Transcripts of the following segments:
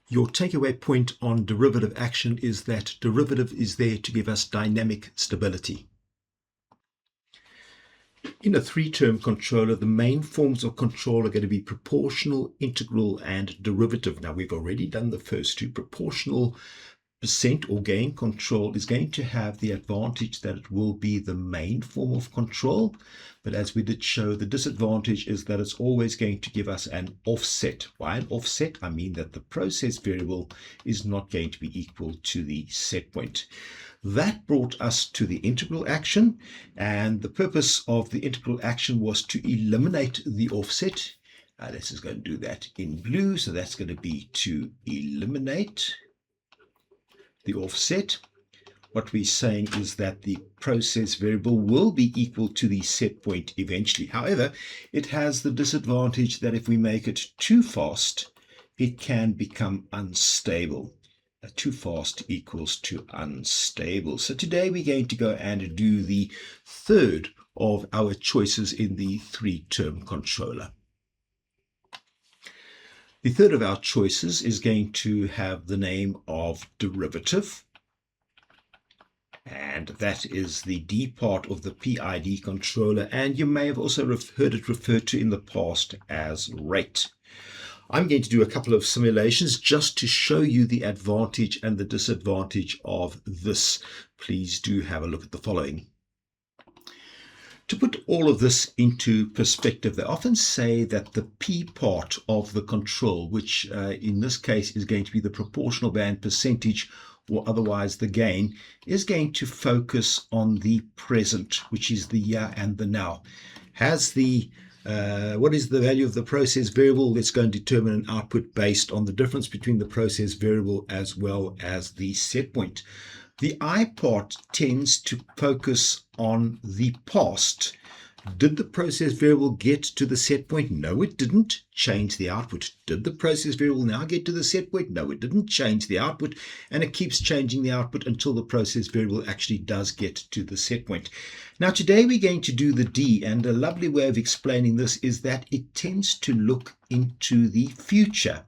Your takeaway point on derivative action is that derivative is there to give us dynamic stability. In a three-term controller, the main forms of control are going to be proportional, integral, and derivative. Now, we've already done the first two. Proportional percent or gain control is going to have the advantage that it will be the main form of control. But as we did show, the disadvantage is that it's always going to give us an offset. By an offset, I mean that the process variable is not going to be equal to the set point. That brought us to the integral action, and the purpose of the integral action was to eliminate the offset. Let's just go and do that in blue. So that's going to be to eliminate the offset. What we're saying is that the process variable will be equal to the set point eventually. However, it has the disadvantage that if we make it too fast, it can become unstable. Too fast equals to unstable. So today we're going to go and do the third of our choices in the three-term controller. The third of our choices is going to have the name of derivative, and that is the D part of the PID controller, and you may have also heard it referred to in the past as rate. I'm going to do a couple of simulations just to show you the advantage and the disadvantage of this. Please do have a look at the following. To put all of this into perspective, they often say that the P part of the control, which in this case is going to be the proportional band percentage, or otherwise the gain, is going to focus on the present, which is the here and the now. Has the what is the value of the process variable? Let's go and determine an output based on the difference between the process variable as well as the set point. The I part tends to focus on the past. Did the process variable get to the set point? No, it didn't. Change the output. Did the process variable now get to the set point? No, it didn't. Change the output, and it keeps changing the output until the process variable actually does get to the set point. Now today we're going to do the D, and a lovely way of explaining this is that it tends to look into the future.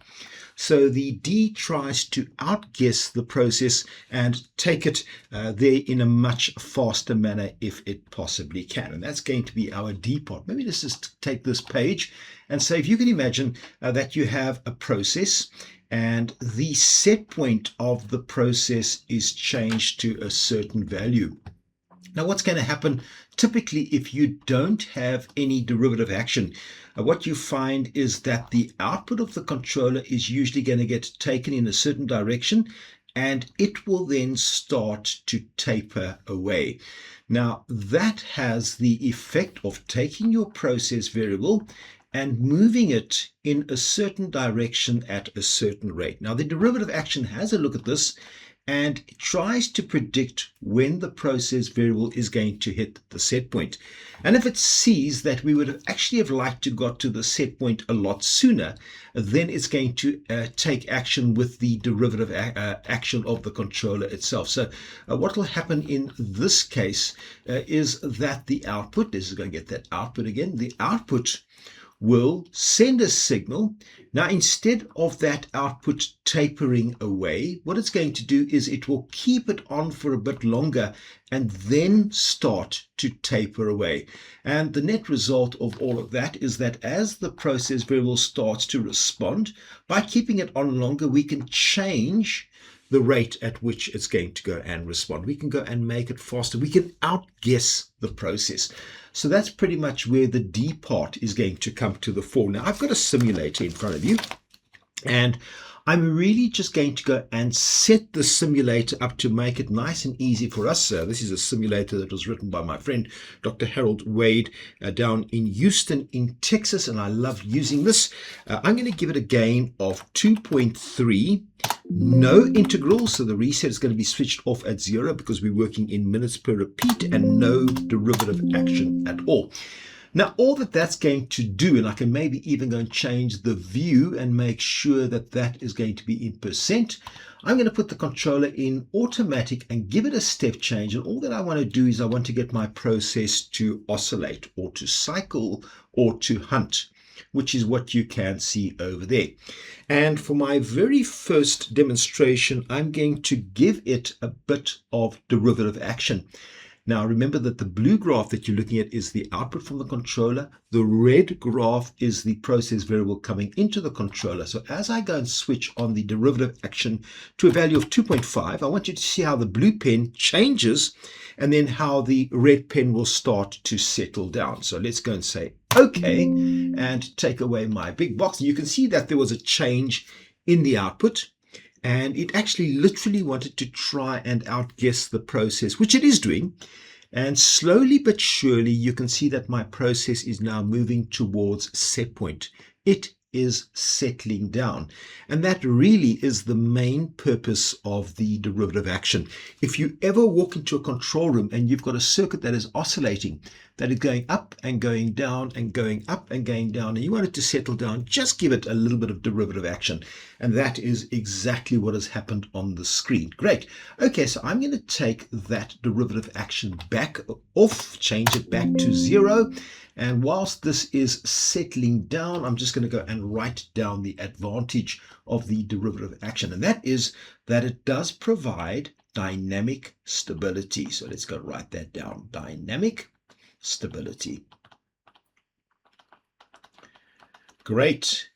So the D tries to outguess the process and take it there in a much faster manner if it possibly can. And that's going to be our D part. Maybe let's just take this page and say, if you can imagine that you have a process and the set point of the process is changed to a certain value. Now, what's going to happen typically if you don't have any derivative action? What you find is that the output of the controller is usually going to get taken in a certain direction, and it will then start to taper away. Now, that has the effect of taking your process variable and moving it in a certain direction at a certain rate. Now, the derivative action has a look at this and tries to predict when the process variable is going to hit the set point. And if it sees that we would actually have liked to got to the set point a lot sooner, then it's going to take action with the derivative action of the controller itself. So what will happen in this case is that the output, this is going to get that output again, the output will send a signal. Now, instead of that output tapering away, what it's going to do is it will keep it on for a bit longer and then start to taper away. And the net result of all of that is that as the process variable starts to respond, by keeping it on longer, we can change the rate at which it's going to go and respond. We can go and make it faster. We can outguess the process. So that's pretty much where the D part is going to come to the fore. Now, I've got a simulator in front of you, and I'm really just going to go and set the simulator up to make it nice and easy for us. This is a simulator that was written by my friend, Dr. Harold Wade, down in Houston in Texas, and I love using this. I'm going to give it a gain of 2.3, no integral, so the reset is going to be switched off at 0 because we're working in minutes per repeat, and no derivative action at all. Now, all that's going to do, and I can maybe even go and change the view and make sure that that is going to be in percent. I'm going to put the controller in automatic and give it a step change. And all that I want to do is I want to get my process to oscillate or to cycle or to hunt. which is what you can see over there. And for my very first demonstration, I'm going to give it a bit of derivative action. Now, remember that the blue graph that you're looking at is the output from the controller. The red graph is the process variable coming into the controller. So as I go and switch on the derivative action to a value of 2.5, I want you to see how the blue pen changes and then how the red pen will start to settle down. So let's go and say OK and take away my big box. And you can see that there was a change in the output. And it actually literally wanted to try and outguess the process, which it is doing. And slowly but surely, you can see that my process is now moving towards set point. It is settling down. And that really is the main purpose of the derivative action. If you ever walk into a control room and you've got a circuit that is oscillating, that is going up and going down and going up and going down, and you want it to settle down, just give it a little bit of derivative action. And that is exactly what has happened on the screen. Great. Okay, so I'm going to take that derivative action back off, change it back to 0. And whilst this is settling down, I'm just going to go and write down the advantage of the derivative action. And that is that it does provide dynamic stability. So let's go write that down. Dynamic stability. Great.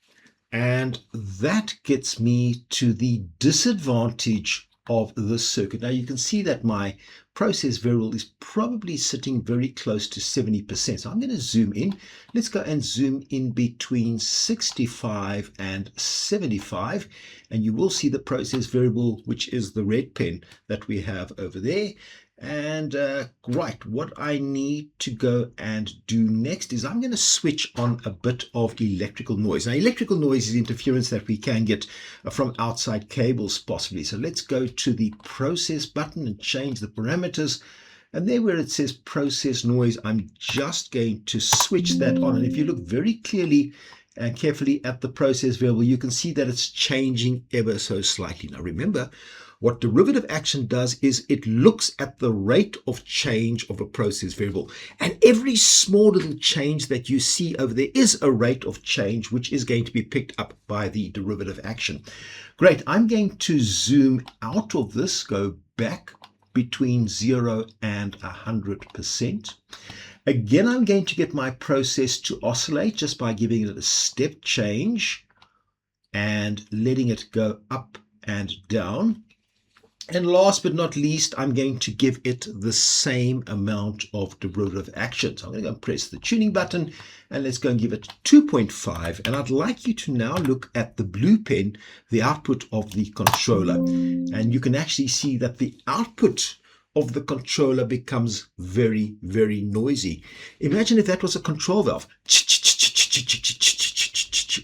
And that gets me to the disadvantage of this circuit. Now you can see that my process variable is probably sitting very close to 70%. So I'm going to zoom in. Let's go and zoom in between 65 and 75. And you will see the process variable, which is the red pen that we have over there. And right, what I need to go and do next is I'm going to switch on a bit of electrical noise. Now, electrical noise is interference that we can get from outside cables possibly. So let's go to the process button and change the parameters. And there where it says process noise, I'm just going to switch that on. And if you look very clearly and carefully at the process variable, you can see that it's changing ever so slightly. Now, remember, what derivative action does is it looks at the rate of change of a process variable. And every small little change that you see over there is a rate of change, which is going to be picked up by the derivative action. Great. I'm going to zoom out of this, go back between 0 and 100%. Again, I'm going to get my process to oscillate just by giving it a step change and letting it go up and down. And last but not least, I'm going to give it the same amount of derivative action. So I'm going to go and press the tuning button and let's go and give it 2.5. And I'd like you to now look at the blue pen, the output of the controller. And you can actually see that the output of the controller becomes very, very noisy. Imagine if that was a control valve.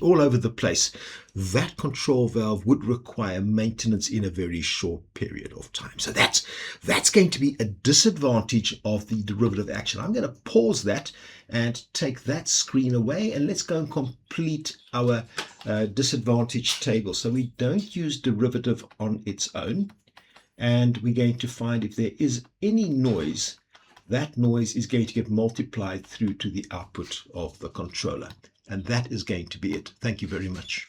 All over the place. That control valve would require maintenance in a very short period of time. So that's going to be a disadvantage of the derivative action. I'm going to pause that and take that screen away, and let's go and complete our disadvantage table. So we don't use derivative on its own, and we're going to find if there is any noise, that noise is going to get multiplied through to the output of the controller. And that is going to be it. Thank you very much.